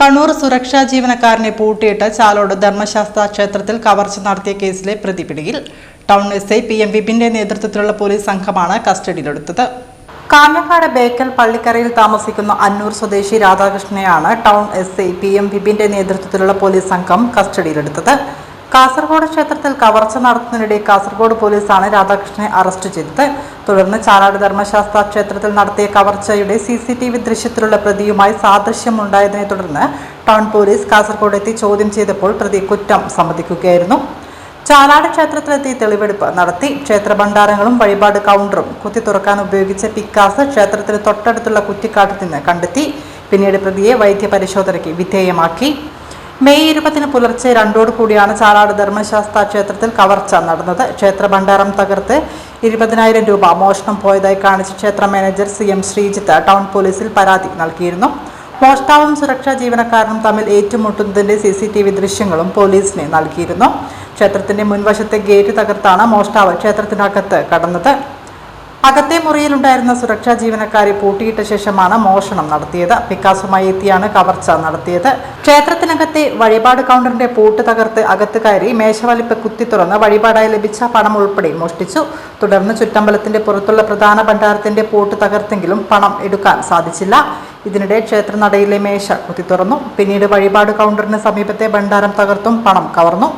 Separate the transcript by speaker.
Speaker 1: കണ്ണൂർ സുരക്ഷാ ജീവനക്കാരനെ പൂട്ടിയിട്ട് ചാലോട് ധർമ്മശാസ്ത്ര ക്ഷേത്രത്തിൽ കവർച്ച നടത്തിയ കേസിലെ പ്രതി പിടിയിൽ. ടൗൺ എസ്ഐ PM വിപിന്റെ നേതൃത്വത്തിലുള്ള പോലീസ് സംഘമാണ് കസ്റ്റഡിയിലെടുത്തത്. കാഞ്ഞങ്ങാട് ബേക്കൽ പള്ളിക്കരയിൽ താമസിക്കുന്ന അന്നൂർ സ്വദേശി രാധാകൃഷ്ണനെയാണ് ടൗൺ എസ്ഐ PM വിപിന്റെ നേതൃത്വത്തിലുള്ള പോലീസ് സംഘം കസ്റ്റഡിയിലെടുത്തത്. കാസർഗോഡ് ക്ഷേത്രത്തിൽ കവർച്ച നടത്തുന്നതിനിടെ കാസർഗോഡ് പോലീസാണ് രാധാകൃഷ്ണനെ അറസ്റ്റ് ചെയ്തത്. തുടർന്ന് ചാലാട് ധർമ്മശാസ്ത്ര ക്ഷേത്രത്തിൽ നടത്തിയ കവർച്ചയുടെ CCTV ദൃശ്യത്തിലുള്ള പ്രതിയുമായി സാദൃശ്യമുണ്ടായതിനെ തുടർന്ന് ടൗൺ പോലീസ് കാസർഗോഡ് എത്തി ചോദ്യം ചെയ്തപ്പോൾ പ്രതി കുറ്റം സമ്മതിക്കുകയായിരുന്നു. ചാലാട് ക്ഷേത്രത്തിലെത്തി തെളിവെടുപ്പ് നടത്തി. ക്ഷേത്ര ഭണ്ഡാരങ്ങളും വഴിപാട് കൗണ്ടറും കുത്തി തുറക്കാൻ ഉപയോഗിച്ച പിക്കാസ് ക്ഷേത്രത്തിന് തൊട്ടടുത്തുള്ള കുറ്റിക്കാട്ടിൽ നിന്ന് കണ്ടെത്തി. പിന്നീട് പ്രതിയെ വൈദ്യപരിശോധനയ്ക്ക് വിധേയമാക്കി. മെയ് 20 പുലർച്ചെ 2 കൂടിയാണ് ചാലാട് ധർമ്മശാസ്ത്ര ക്ഷേത്രത്തിൽ കവർച്ച നടന്നത്. ക്ഷേത്ര ഭണ്ഡാരം തകർത്ത് 20,000 രൂപ മോഷണം പോയതായി കാണിച്ച് ക്ഷേത്ര മാനേജർ CM ശ്രീജിത്ത് ടൗൺ പോലീസിൽ പരാതി നൽകിയിരുന്നു. മോഷ്ടാവും സുരക്ഷാ ജീവനക്കാരനും തമ്മിൽ ഏറ്റുമുട്ടുന്നതിന്റെ CCTV ദൃശ്യങ്ങളും പോലീസിന് നൽകിയിരുന്നു. ക്ഷേത്രത്തിന്റെ മുൻവശത്തെ ഗേറ്റ് തകർത്താണ് മോഷ്ടാവ് ക്ഷേത്രത്തിനകത്ത് കടന്നത്. അകത്തെ മുറിയിലുണ്ടായിരുന്ന സുരക്ഷാ ജീവനക്കാരെ പൂട്ടിയിട്ട ശേഷമാണ് മോഷണം നടത്തിയത്. പിക്കാസുമായി എത്തിയാണ് കവർച്ച നടത്തിയത്. ക്ഷേത്രത്തിനകത്തെ വഴിപാട് കൗണ്ടറിന്റെ പൂട്ട് തകർത്ത് അകത്ത് കയറി മേശവലിപ്പ് കുത്തി തുറന്ന് വഴിപാടായി ലഭിച്ച പണം ഉൾപ്പെടെ മോഷ്ടിച്ചു. തുടർന്ന് ചുറ്റമ്പലത്തിന്റെ പുറത്തുള്ള പ്രധാന ഭണ്ഡാരത്തിന്റെ പൂട്ട് തകർത്തെങ്കിലും പണം എടുക്കാൻ സാധിച്ചില്ല. ഇതിനിടെ ക്ഷേത്രനടയിലെ മേശ കുത്തി തുറന്നു. പിന്നീട് വഴിപാട് കൗണ്ടറിന് സമീപത്തെ ഭണ്ഡാരം തകർത്തും പണം കവർന്നു.